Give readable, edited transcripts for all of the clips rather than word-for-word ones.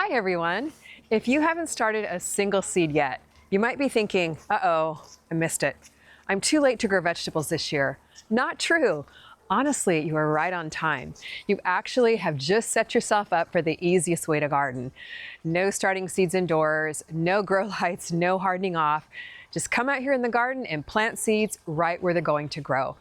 Hi everyone. If you haven't started a single seed yet, you might be thinking, uh-oh, I missed it. I'm too late to grow vegetables this year. Not true. Honestly, you are right on time. You actually have just set yourself up for the easiest way to garden. No starting seeds indoors, no grow lights, no hardening off. Just come out here in the garden and plant seeds right where they're going to grow.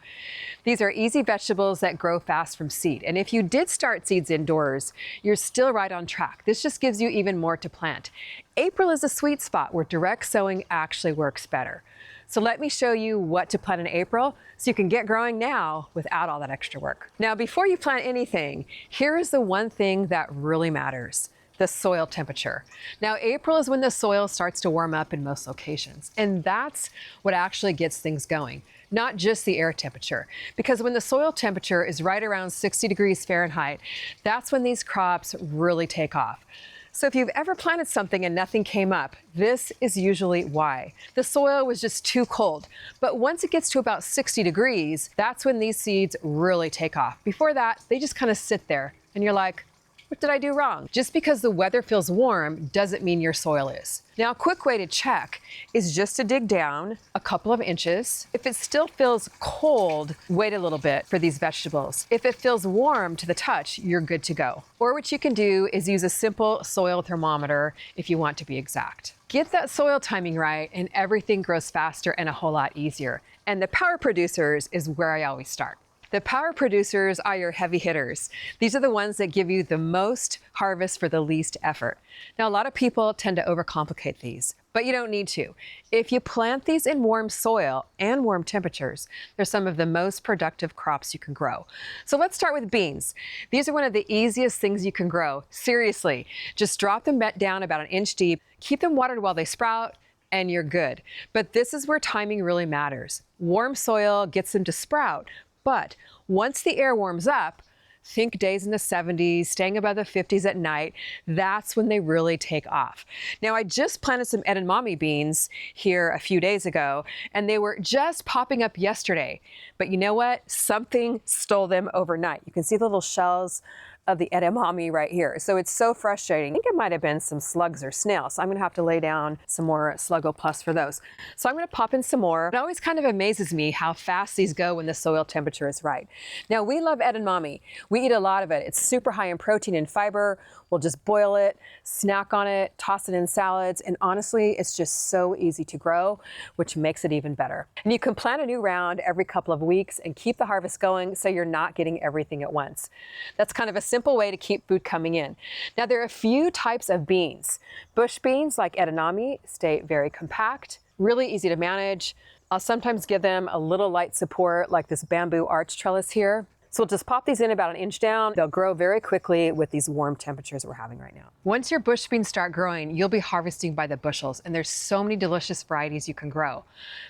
These are easy vegetables that grow fast from seed. And if you did start seeds indoors, you're still right on track. This just gives you even more to plant. April is a sweet spot where direct sowing actually works better. So let me show you what to plant in April so you can get growing now without all that extra work. Now, before you plant anything, here is the one thing that really matters: the soil temperature. Now, April is when the soil starts to warm up in most locations, and that's what actually gets things going, not just the air temperature. Because when the soil temperature is right around 60 degrees Fahrenheit, that's when these crops really take off. So if you've ever planted something and nothing came up, this is usually why. The soil was just too cold. But once it gets to about 60 degrees, that's when these seeds really take off. Before that, they just kind of sit there, and you're like, what did I do wrong? Just because the weather feels warm doesn't mean your soil is. Now, a quick way to check is just to dig down a couple of inches. If it still feels cold, wait a little bit for these vegetables. If it feels warm to the touch, you're good to go. Or what you can do is use a simple soil thermometer if you want to be exact. Get that soil timing right and everything grows faster and a whole lot easier. And the power producers is where I always start. The power producers are your heavy hitters. These are the ones that give you the most harvest for the least effort. Now, a lot of people tend to overcomplicate these, but you don't need to. If you plant these in warm soil and warm temperatures, they're some of the most productive crops you can grow. So let's start with beans. These are one of the easiest things you can grow. Seriously, just drop them down about an inch deep, keep them watered while they sprout, and you're good. But this is where timing really matters. Warm soil gets them to sprout. But once the air warms up, think days in the 70s, staying above the 50s at night, that's when they really take off. Now, I just planted some edamame beans here a few days ago, and they were just popping up yesterday. But you know what? Something stole them overnight. You can see the little shells of the edamame right here. So it's so frustrating. I think it might have been some slugs or snails. So I'm gonna have to lay down some more Sluggo Plus for those. So I'm gonna pop in some more. It always kind of amazes me how fast these go when the soil temperature is right. Now, we love edamame. We eat a lot of it. It's super high in protein and fiber. We'll just boil it, snack on it, toss it in salads, and honestly, it's just so easy to grow, which makes it even better. And you can plant a new round every couple of weeks and keep the harvest going so you're not getting everything at once. That's kind of a simple way to keep food coming in. Now, there are a few types of beans. Bush beans like edamame stay very compact, really easy to manage. I'll sometimes give them a little light support like this bamboo arch trellis here. So we'll just pop these in about an inch down. They'll grow very quickly with these warm temperatures we're having right now. Once your bush beans start growing, you'll be harvesting by the bushels, and there's so many delicious varieties you can grow.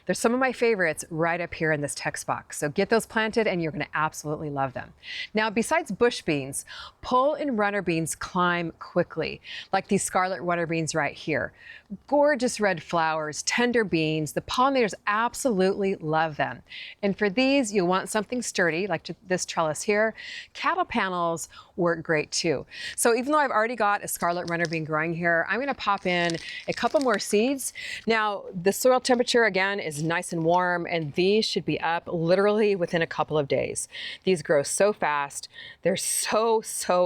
There's some of my favorites right up here in this text box. So get those planted and you're gonna absolutely love them. Now, besides bush beans, pull and runner beans climb quickly, like these scarlet runner beans right here. Gorgeous red flowers, tender beans. The pollinators absolutely love them. And for these, you'll want something sturdy, like this trellis here. Cattle panels work great too. So even though I've already got a scarlet runner bean growing here, I'm gonna pop in a couple more seeds. Now, the soil temperature again is nice and warm, and these should be up literally within a couple of days. These grow so fast. They're so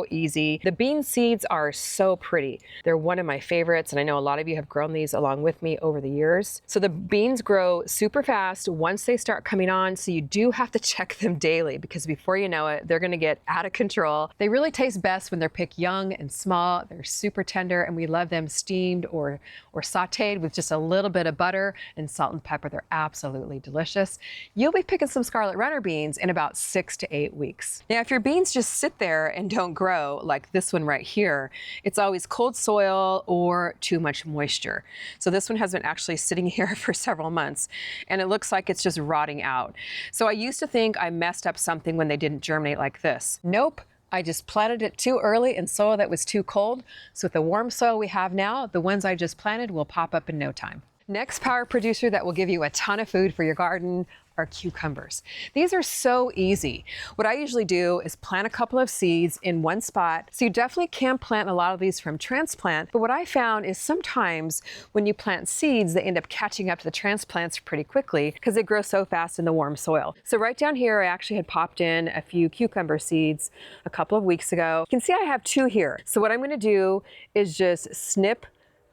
easy. The bean seeds are so pretty. They're one of my favorites, and I know a lot of you have grown these along with me over the years. So the beans grow super fast once they start coming on, so you do have to check them daily, because before you know it, they're gonna get out of control. They really taste best when they're picked young and small. They're super tender, and we love them steamed or sauteed with just a little bit of butter and salt and pepper. They're absolutely delicious. You'll be picking some scarlet runner beans in about 6 to 8 weeks. Now, if your beans just sit there and don't grow, like this one right here, it's always cold soil or too much moisture. So this one has been actually sitting here for several months, and it looks like it's just rotting out. So I used to think I messed up something when they didn't germinate like this. Nope. I just planted it too early in soil that was too cold. So with the warm soil we have now, the ones I just planted will pop up in no time. Next power producer that will give you a ton of food for your garden are cucumbers. These are so easy. What I usually do is plant a couple of seeds in one spot. So you definitely can plant a lot of these from transplant, but what I found is sometimes when you plant seeds, they end up catching up to the transplants pretty quickly because they grow so fast in the warm soil. So right down here, I actually had popped in a few cucumber seeds a couple of weeks ago. You can see I have two here. So what I'm going to do is just snip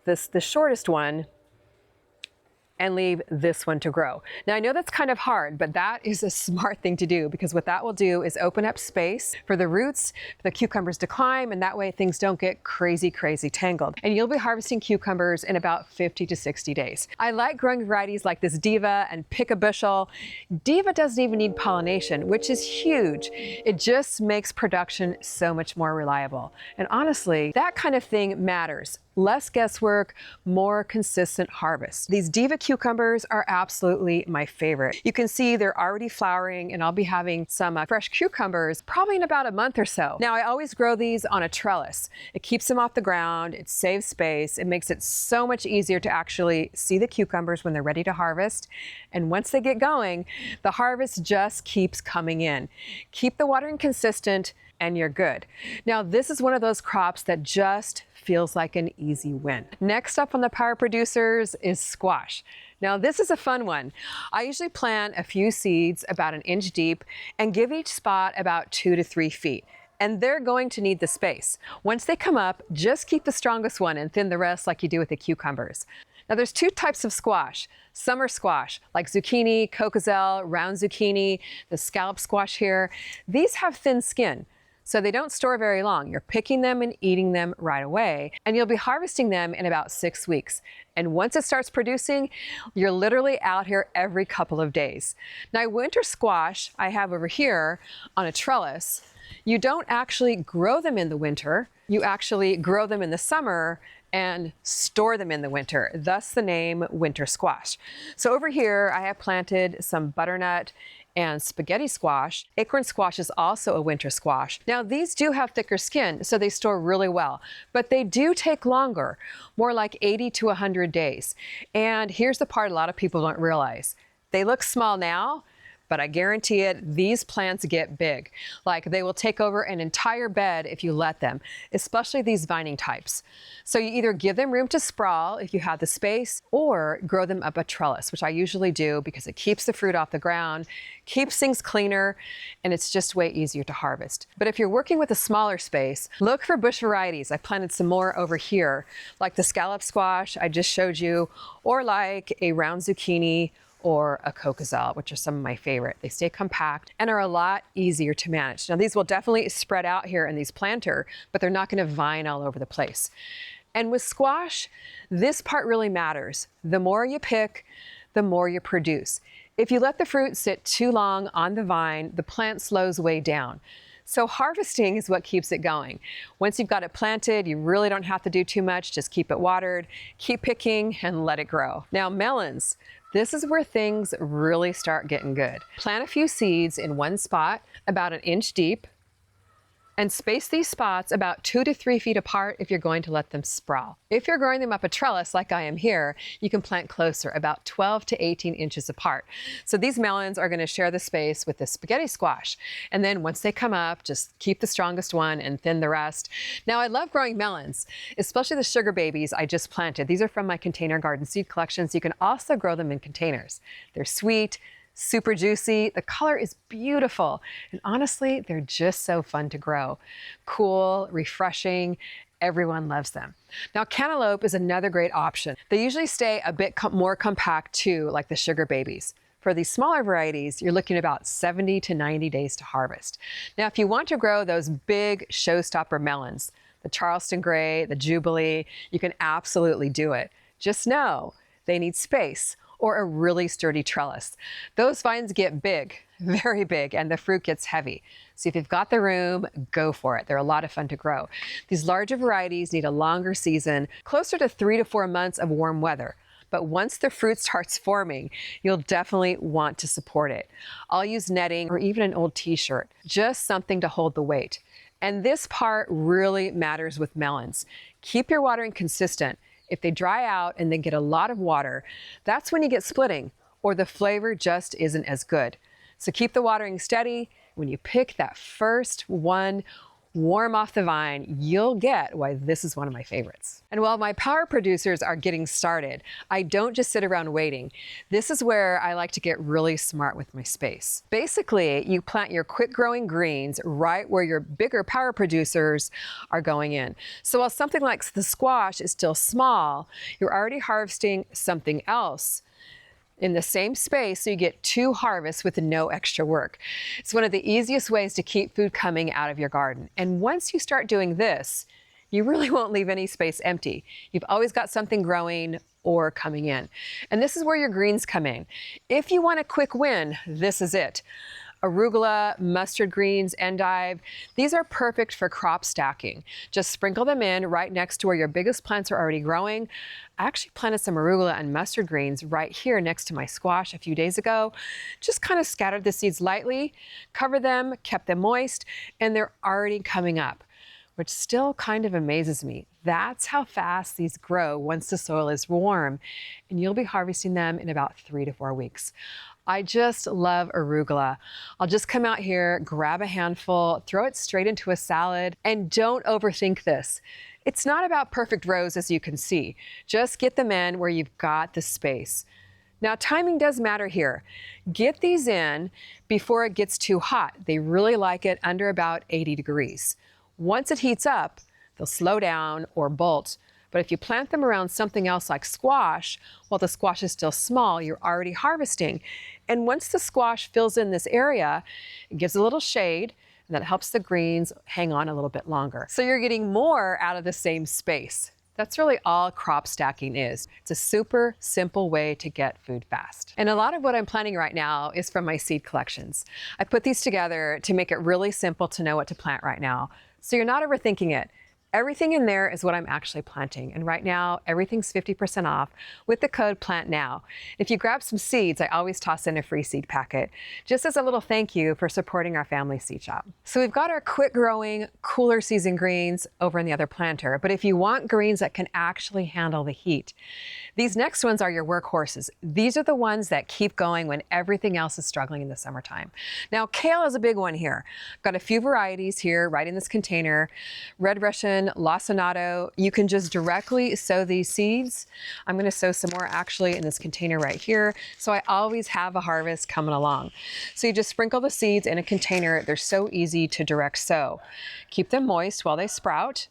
the shortest one and leave this one to grow. Now I know that's kind of hard, but that is a smart thing to do because what that will do is open up space for the roots, for the cucumbers to climb, and that way things don't get crazy tangled. And you'll be harvesting cucumbers in about 50 to 60 days. I like growing varieties like this Diva and Pick a Bushel. Diva doesn't even need pollination, which is huge. It just makes production so much more reliable. And honestly, that kind of thing matters. Less guesswork, more consistent harvest. These Diva cucumbers are absolutely my favorite. You can see they're already flowering and I'll be having some fresh cucumbers probably in about a month or so. Now I always grow these on a trellis. It keeps them off the ground, it saves space, it makes it so much easier to actually see the cucumbers when they're ready to harvest. And once they get going, the harvest just keeps coming in. Keep the watering consistent and you're good. Now this is one of those crops that just feels like an easy win. Next up on the power producers is squash. Now this is a fun one. I usually plant a few seeds about an inch deep and give each spot about 2 to 3 feet. And they're going to need the space. Once they come up, just keep the strongest one and thin the rest like you do with the cucumbers. Now there's two types of squash. Summer squash, like zucchini, cocozelle, round zucchini, the scallop squash here. These have thin skin, so they don't store very long. You're picking them and eating them right away, and you'll be harvesting them in about 6 weeks. And once it starts producing, you're literally out here every couple of days. Now, winter squash I have over here on a trellis. You don't actually grow them in the winter. You actually grow them in the summer and store them in the winter, thus the name winter squash. So over here, I have planted some butternut and spaghetti squash. Acorn squash is also a winter squash. Now these do have thicker skin, so they store really well, but they do take longer, more like 80 to 100 days. And here's the part a lot of people don't realize. They look small now, but I guarantee it, these plants get big. Like they will take over an entire bed if you let them, especially these vining types. So you either give them room to sprawl if you have the space, or grow them up a trellis, which I usually do because it keeps the fruit off the ground, keeps things cleaner, and it's just way easier to harvest. But if you're working with a smaller space, look for bush varieties. I planted some more over here, like the scallop squash I just showed you, or like a round zucchini, or a cocozelle, which are some of my favorite. They stay compact and are a lot easier to manage. Now these will definitely spread out here in these planter, but they're not gonna vine all over the place. And with squash, this part really matters. The more you pick, the more you produce. If you let the fruit sit too long on the vine, the plant slows way down. So harvesting is what keeps it going. Once you've got it planted, you really don't have to do too much. Just keep it watered, keep picking, and let it grow. Now melons. This is where things really start getting good. Plant a few seeds in one spot, about an inch deep, and space these spots about 2 to 3 feet apart if you're going to let them sprawl. If you're growing them up a trellis like I am here, you can plant closer, about 12 to 18 inches apart. So these melons are gonna share the space with the spaghetti squash. And then once they come up, just keep the strongest one and thin the rest. Now I love growing melons, especially the sugar babies I just planted. These are from my container garden seed collections. You can also grow them in containers. They're sweet, super juicy. The color is beautiful. And honestly, they're just so fun to grow. Cool, refreshing. Everyone loves them. Now, cantaloupe is another great option. They usually stay a bit more compact too, like the sugar babies. For these smaller varieties, you're looking at about 70 to 90 days to harvest. Now, if you want to grow those big showstopper melons, the Charleston Gray, the Jubilee, you can absolutely do it. Just know they need space or a really sturdy trellis. Those vines get big, very big, and the fruit gets heavy. So if you've got the room, go for it. They're a lot of fun to grow. These larger varieties need a longer season, closer to 3 to 4 months of warm weather. But once the fruit starts forming, you'll definitely want to support it. I'll use netting or even an old t-shirt, just something to hold the weight. And this part really matters with melons. Keep your watering consistent. If they dry out and then get a lot of water, that's when you get splitting, or the flavor just isn't as good. So keep the watering steady. When you pick that first one warm off the vine, you'll get why this is one of my favorites. And while my power producers are getting started, I don't just sit around waiting. This is where I like to get really smart with my space. Basically, you plant your quick growing greens right where your bigger power producers are going in. So while something like the squash is still small, you're already harvesting something else in the same space, so you get 2 harvests with no extra work. It's one of the easiest ways to keep food coming out of your garden. And once you start doing this, you really won't leave any space empty. You've always got something growing or coming in. And this is where your greens come in. If you want a quick win, this is it. Arugula, mustard greens, endive, these are perfect for crop stacking. Just sprinkle them in right next to where your biggest plants are already growing. I actually planted some arugula and mustard greens right here next to my squash a few days ago. Just kind of scattered the seeds lightly, covered them, kept them moist, and they're already coming up, which still kind of amazes me. That's how fast these grow once the soil is warm, and you'll be harvesting them in about 3 to 4 weeks. I just love arugula. I'll just come out here, grab a handful, throw it straight into a salad, and don't overthink this. It's not about perfect rows, as you can see. Just get them in where you've got the space. Now, timing does matter here. Get these in before it gets too hot. They really like it under about 80 degrees. Once it heats up, they'll slow down or bolt. But if you plant them around something else like squash, while the squash is still small, you're already harvesting. And once the squash fills in this area, it gives a little shade, and that helps the greens hang on a little bit longer. So you're getting more out of the same space. That's really all crop stacking is. It's a super simple way to get food fast. And a lot of what I'm planting right now is from my seed collections. I put these together to make it really simple to know what to plant right now, so you're not overthinking it. Everything in there is what I'm actually planting. And right now, everything's 50% off with the code PLANTNOW. If you grab some seeds, I always toss in a free seed packet, just as a little thank you for supporting our family seed shop. So we've got our quick growing, cooler season greens over in the other planter. But if you want greens that can actually handle the heat, these next ones are your workhorses. These are the ones that keep going when everything else is struggling in the summertime. Now, kale is a big one here. Got a few varieties here right in this container. Red Russian, lacinato. You can just directly sow these seeds. I'm going to sow some more actually in this container right here, so I always have a harvest coming along. So you just sprinkle the seeds in a container. They're so easy to direct sow. Keep them moist while they sprout,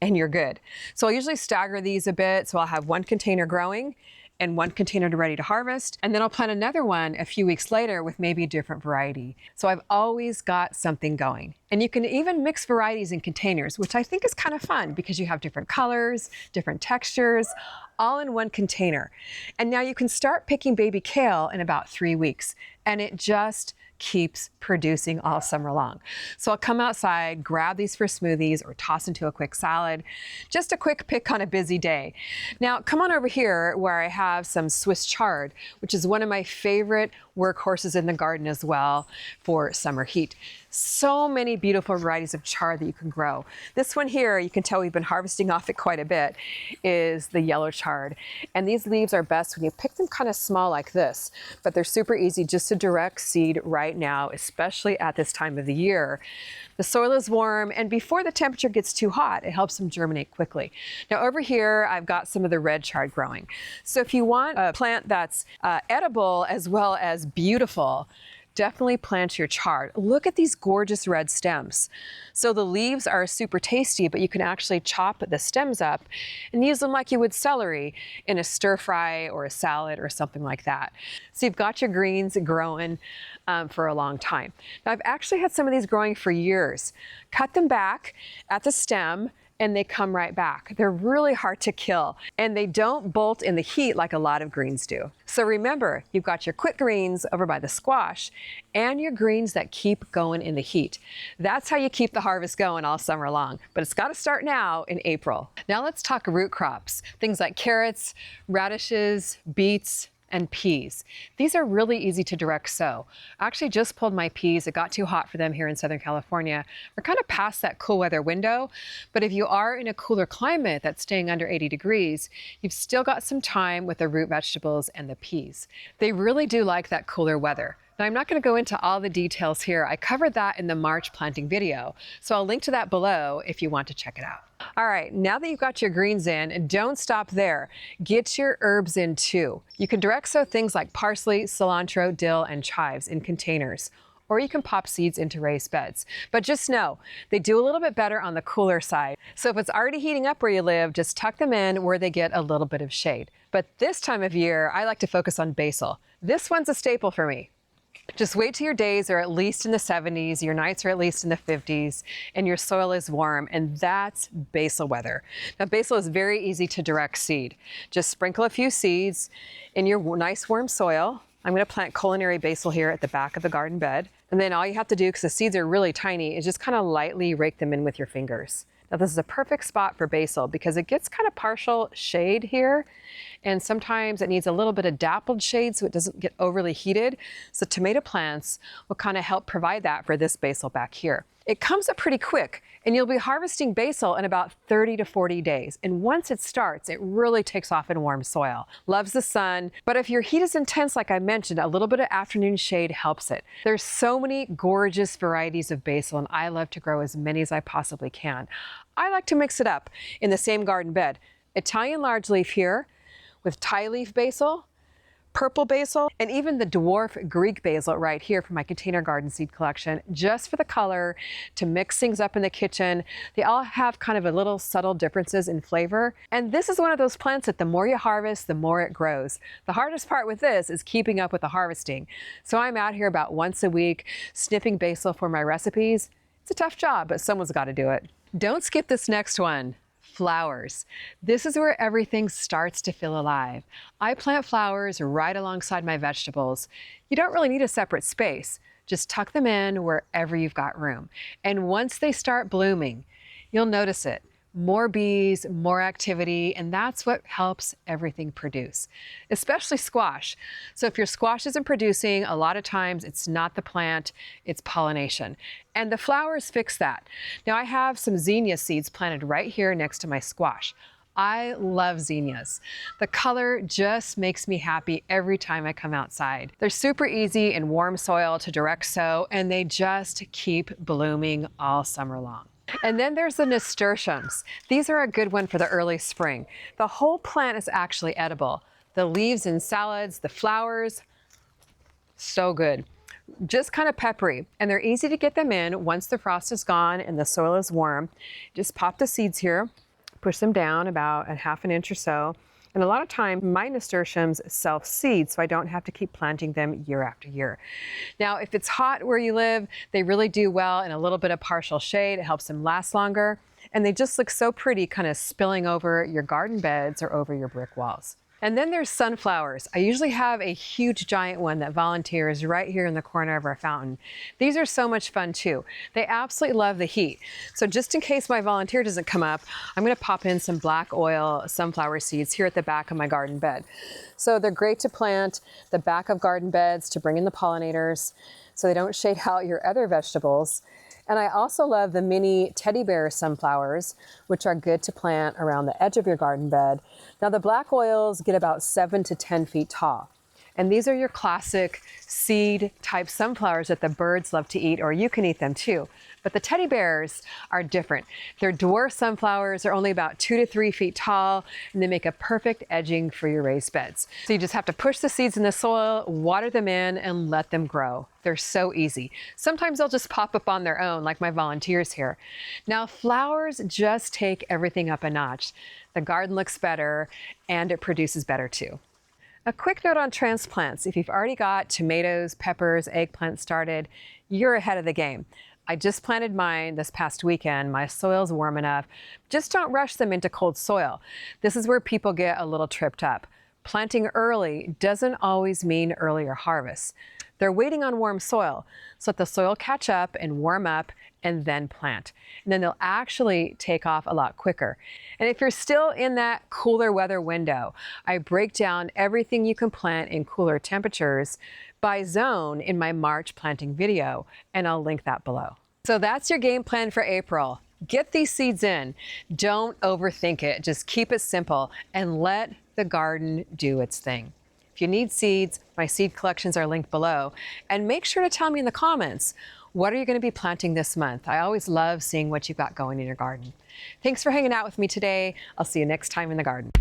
and you're good. So I'll usually stagger these a bit, so I'll have one container growing and one container ready to harvest, and then I'll plant another one a few weeks later with maybe a different variety. So I've always got something going. And you can even mix varieties in containers, which I think is kind of fun because you have different colors, different textures, all in one container. And now you can start picking baby kale in about 3 weeks, and it just keeps producing all summer long. So I'll come outside, grab these for smoothies or toss into a quick salad. Just a quick pick on a busy day. Now come on over here where I have some Swiss chard, which is one of my favorite workhorses in the garden as well for summer heat. So many beautiful varieties of chard that you can grow. This one here, you can tell we've been harvesting off it quite a bit, is the yellow chard. And these leaves are best when you pick them kind of small like this, but they're super easy just to direct seed right now, especially at this time of the year. The soil is warm, and before the temperature gets too hot, it helps them germinate quickly. Now over here, I've got some of the red chard growing. So if you want a plant that's edible as well as beautiful, definitely plant your chard. Look at these gorgeous red stems. So the leaves are super tasty, but you can actually chop the stems up and use them like you would celery in a stir fry or a salad or something like that. So you've got your greens growing for a long time. Now I've actually had some of these growing for years. Cut them back at the stem and they come right back. They're really hard to kill, and they don't bolt in the heat like a lot of greens do. So remember, you've got your quick greens over by the squash and your greens that keep going in the heat. That's how you keep the harvest going all summer long, but it's got to start now in April. Now let's talk root crops, things like carrots, radishes, beets, and peas. These are really easy to direct sow. I actually just pulled my peas. It got too hot for them here in Southern California. We're kind of past that cool weather window, but if you are in a cooler climate that's staying under 80 degrees, you've still got some time with the root vegetables and the peas. They really do like that cooler weather. Now, I'm not going to go into all the details here. I covered that in the March planting video, so I'll link to that below if you want to check it out. All right, now that you've got your greens in, don't stop there. Get your herbs in too. You can direct sow things like parsley, cilantro, dill, and chives in containers, or you can pop seeds into raised beds. But just know, they do a little bit better on the cooler side. So if it's already heating up where you live, just tuck them in where they get a little bit of shade. But this time of year, I like to focus on basil. This one's a staple for me. Just wait till your days are at least in the 70s, your nights are at least in the 50s, and your soil is warm, and that's basil weather. Now, basil is very easy to direct seed. Just sprinkle a few seeds in your nice warm soil. I'm going to plant culinary basil here at the back of the garden bed. And then all you have to do, because the seeds are really tiny, is just kind of lightly rake them in with your fingers. Now, this is a perfect spot for basil because it gets kind of partial shade here, and sometimes it needs a little bit of dappled shade so it doesn't get overly heated. So tomato plants will kind of help provide that for this basil back here. It comes up pretty quick, and you'll be harvesting basil in about 30 to 40 days. And once it starts, it really takes off in warm soil. Loves the sun, but if your heat is intense, like I mentioned, a little bit of afternoon shade helps it. There's so many gorgeous varieties of basil, and I love to grow as many as I possibly can. I like to mix it up in the same garden bed. Italian large leaf here with Thai leaf basil, purple basil, and even the dwarf Greek basil right here from my container garden seed collection, just for the color, to mix things up in the kitchen. They all have kind of a little subtle differences in flavor. And this is one of those plants that the more you harvest, the more it grows. The hardest part with this is keeping up with the harvesting. So I'm out here about once a week sniffing basil for my recipes. It's a tough job, but someone's got to do it. Don't skip this next one. Flowers. This is where everything starts to feel alive. I plant flowers right alongside my vegetables. You don't really need a separate space. Just tuck them in wherever you've got room. And once they start blooming, you'll notice it. More bees, more activity, and that's what helps everything produce, especially squash. So if your squash isn't producing, a lot of times it's not the plant, it's pollination. And the flowers fix that. Now I have some zinnia seeds planted right here next to my squash. I love zinnias. The color just makes me happy every time I come outside. They're super easy in warm soil to direct sow, and they just keep blooming all summer long. And then there's the nasturtiums. These are a good one for the early spring. The whole plant is actually edible. The leaves in salads, the flowers, so good. Just kind of peppery, and they're easy to get them in once the frost is gone and the soil is warm. Just pop the seeds here, push them down about a half an inch or so. And a lot of time, my nasturtiums self-seed, so I don't have to keep planting them year after year. Now, if it's hot where you live, they really do well in a little bit of partial shade. It helps them last longer. And they just look so pretty, kind of spilling over your garden beds or over your brick walls. And then there's sunflowers. I usually have a huge giant one that volunteers right here in the corner of our fountain. These are so much fun too. They absolutely love the heat. So just in case my volunteer doesn't come up, I'm gonna pop in some black oil sunflower seeds here at the back of my garden bed. So they're great to plant the back of garden beds to bring in the pollinators so they don't shade out your other vegetables. And I also love the mini teddy bear sunflowers, which are good to plant around the edge of your garden bed. Now the black oils get about 7 to 10 feet tall. And these are your classic seed type sunflowers that the birds love to eat, or you can eat them too. But the teddy bears are different. They're dwarf sunflowers. They're only about 2 to 3 feet tall, and they make a perfect edging for your raised beds. So you just have to push the seeds in the soil, water them in, and let them grow. They're so easy. Sometimes they'll just pop up on their own, like my volunteers here. Now, flowers just take everything up a notch. The garden looks better, and it produces better too. A quick note on transplants. If you've already got tomatoes, peppers, eggplant started, you're ahead of the game. I just planted mine this past weekend. My soil's warm enough. Just don't rush them into cold soil. This is where people get a little tripped up. Planting early doesn't always mean earlier harvest. They're waiting on warm soil. So let the soil catch up and warm up and then plant. And then they'll actually take off a lot quicker. And if you're still in that cooler weather window, I break down everything you can plant in cooler temperatures by zone in my March planting video, and I'll link that below. So that's your game plan for April. Get these seeds in. Don't overthink it. Just keep it simple and let the garden do its thing. If you need seeds, my seed collections are linked below. And make sure to tell me in the comments, what are you going to be planting this month? I always love seeing what you've got going in your garden. Thanks for hanging out with me today. I'll see you next time in the garden.